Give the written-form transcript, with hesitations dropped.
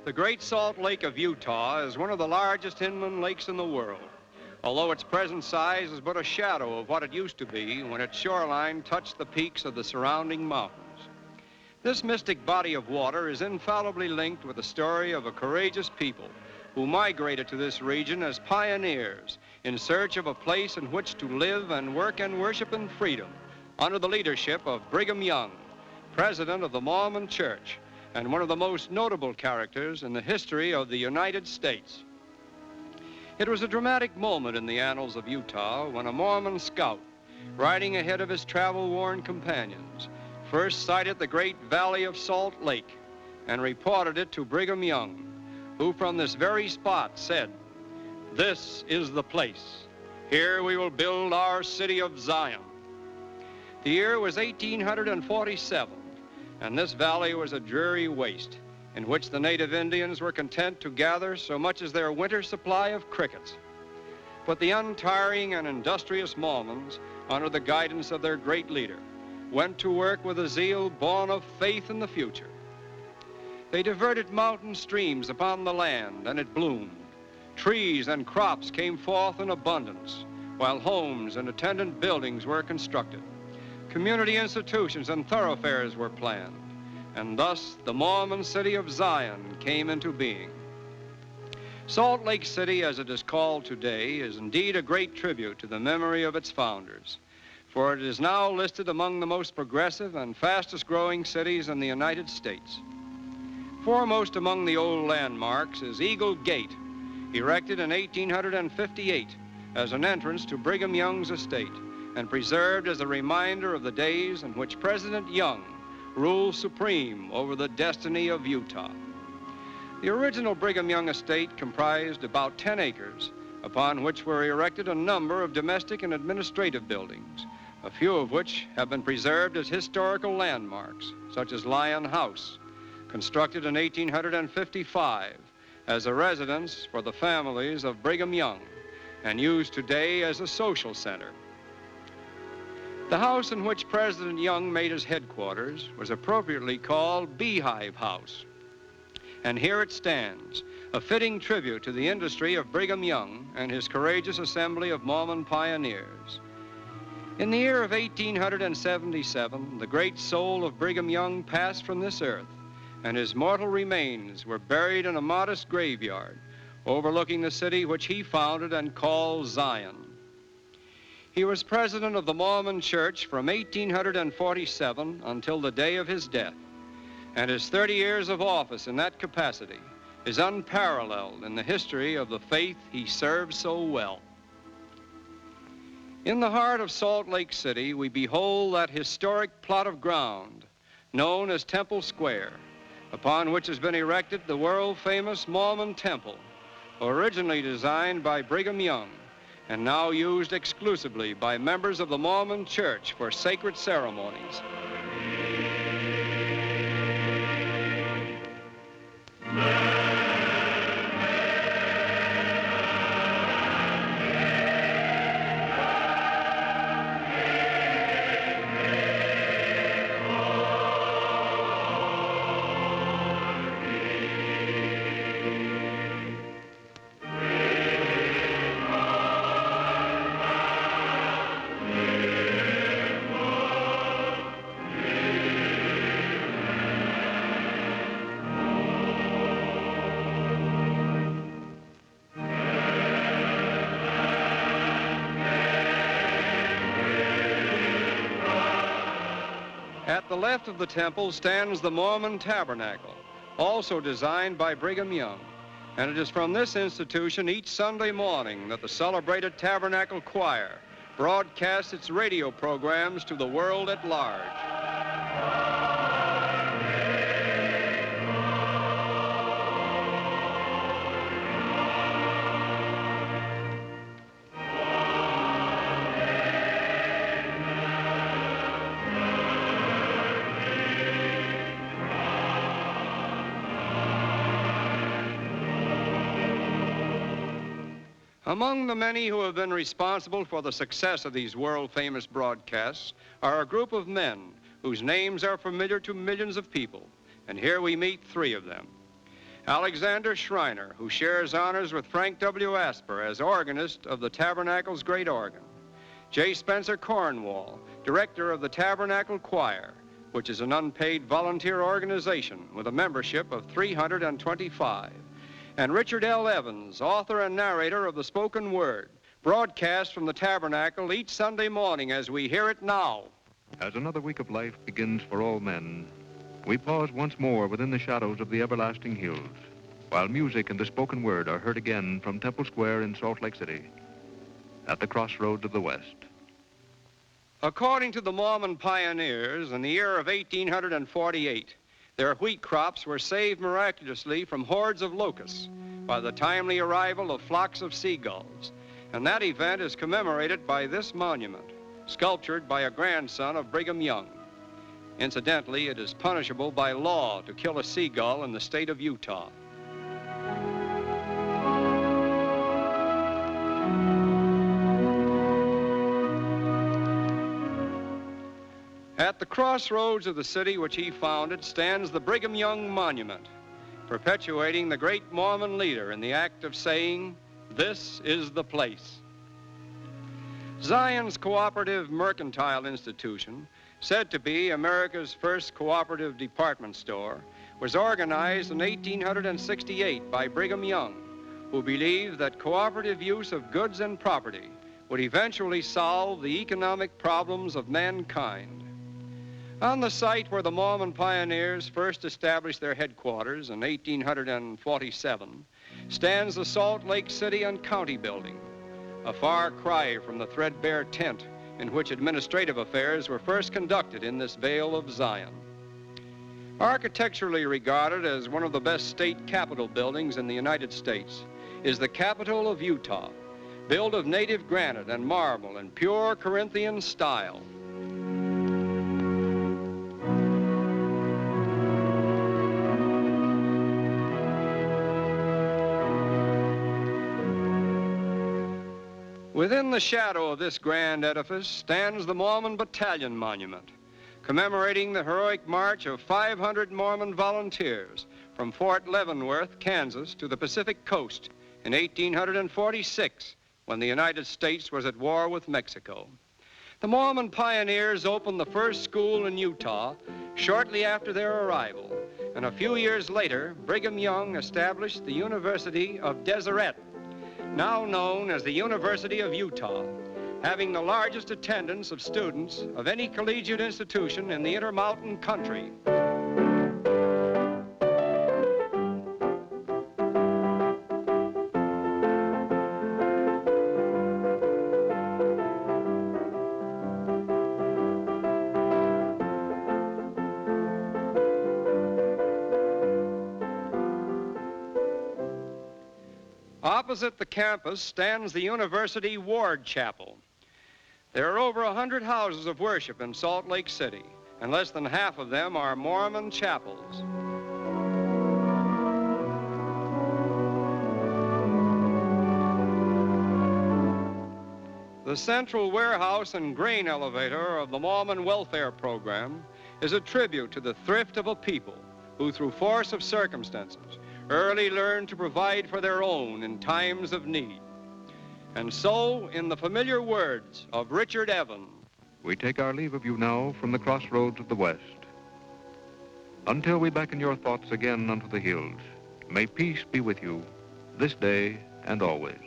The Great Salt Lake of Utah is one of the largest inland lakes in the world, although its present size is but a shadow of what it used to be when its shoreline touched the peaks of the surrounding mountains. This mystic body of water is infallibly linked with the story of a courageous people who migrated to this region as pioneers in search of a place in which to live and work and worship in freedom under the leadership of Brigham Young, president of the Mormon Church, and one of the most notable characters in the history of the United States. It was a dramatic moment in the annals of Utah when a Mormon scout, riding ahead of his travel-worn companions, first sighted the great valley of Salt Lake and reported it to Brigham Young, who from this very spot said, "This is the place. Here we will build our city of Zion." The year was 1847. And this valley was a dreary waste in which the native Indians were content to gather so much as their winter supply of crickets. But the untiring and industrious Mormons, under the guidance of their great leader, went to work with a zeal born of faith in the future. They diverted mountain streams upon the land, and it bloomed. Trees and crops came forth in abundance, while homes and attendant buildings were constructed. Community institutions and thoroughfares were planned, and thus the Mormon city of Zion came into being. Salt Lake City, as it is called today, is indeed a great tribute to the memory of its founders, for it is now listed among the most progressive and fastest-growing cities in the United States. Foremost among the old landmarks is Eagle Gate, erected in 1858 as an entrance to Brigham Young's estate, and preserved as a reminder of the days in which President Young ruled supreme over the destiny of Utah. The original Brigham Young estate comprised about 10 acres, upon which were erected a number of domestic and administrative buildings, a few of which have been preserved as historical landmarks, such as Lion House, constructed in 1855 as a residence for the families of Brigham Young, and used today as a social center. The house in which President Young made his headquarters was appropriately called Beehive House. And here it stands, a fitting tribute to the industry of Brigham Young and his courageous assembly of Mormon pioneers. In the year of 1877, the great soul of Brigham Young passed from this earth, and his mortal remains were buried in a modest graveyard overlooking the city which he founded and called Zion. He was president of the Mormon Church from 1847 until the day of his death, and his 30 years of office in that capacity is unparalleled in the history of the faith he served so well. In the heart of Salt Lake City, we behold that historic plot of ground known as Temple Square, upon which has been erected the world-famous Mormon Temple, originally designed by Brigham Young, and now used exclusively by members of the Mormon Church for sacred ceremonies. At the left of the temple stands the Mormon Tabernacle, also designed by Brigham Young. And it is from this institution each Sunday morning that the celebrated Tabernacle Choir broadcasts its radio programs to the world at large. Among the many who have been responsible for the success of these world-famous broadcasts are a group of men whose names are familiar to millions of people, and here we meet three of them. Alexander Schreiner, who shares honors with Frank W. Asper as organist of the Tabernacle's great organ. J. Spencer Cornwall, director of the Tabernacle Choir, which is an unpaid volunteer organization with a membership of 325. And Richard L. Evans, author and narrator of the spoken word, broadcast from the Tabernacle each Sunday morning as we hear it now. As another week of life begins for all men, we pause once more within the shadows of the everlasting hills, while music and the spoken word are heard again from Temple Square in Salt Lake City, at the crossroads of the West. According to the Mormon pioneers, in the year of 1848, their wheat crops were saved miraculously from hordes of locusts by the timely arrival of flocks of seagulls. And that event is commemorated by this monument, sculptured by a grandson of Brigham Young. Incidentally, it is punishable by law to kill a seagull in the state of Utah. At the crossroads of the city which he founded stands the Brigham Young Monument, perpetuating the great Mormon leader in the act of saying, "This is the place." Zion's Cooperative Mercantile Institution, said to be America's first cooperative department store, was organized in 1868 by Brigham Young, who believed that cooperative use of goods and property would eventually solve the economic problems of mankind. On the site where the Mormon pioneers first established their headquarters in 1847 stands the Salt Lake City and County Building, a far cry from the threadbare tent in which administrative affairs were first conducted in this Vale of Zion. Architecturally regarded as one of the best state capitol buildings in the United States is the Capitol of Utah, built of native granite and marble in pure Corinthian style. Within the shadow of this grand edifice stands the Mormon Battalion Monument, commemorating the heroic march of 500 Mormon volunteers from Fort Leavenworth, Kansas, to the Pacific coast in 1846, when the United States was at war with Mexico. The Mormon pioneers opened the first school in Utah shortly after their arrival, and a few years later, Brigham Young established the University of Deseret, now known as the University of Utah, having the largest attendance of students of any collegiate institution in the Intermountain country. Opposite the campus stands the University Ward Chapel. There are over 100 houses of worship in Salt Lake City, and less than half of them are Mormon chapels. The central warehouse and grain elevator of the Mormon Welfare Program is a tribute to the thrift of a people who, through force of circumstances, early learned to provide for their own in times of need. And so, in the familiar words of Richard Evans, we take our leave of you now from the crossroads of the West. Until we beckon your thoughts again unto the hills, may peace be with you this day and always.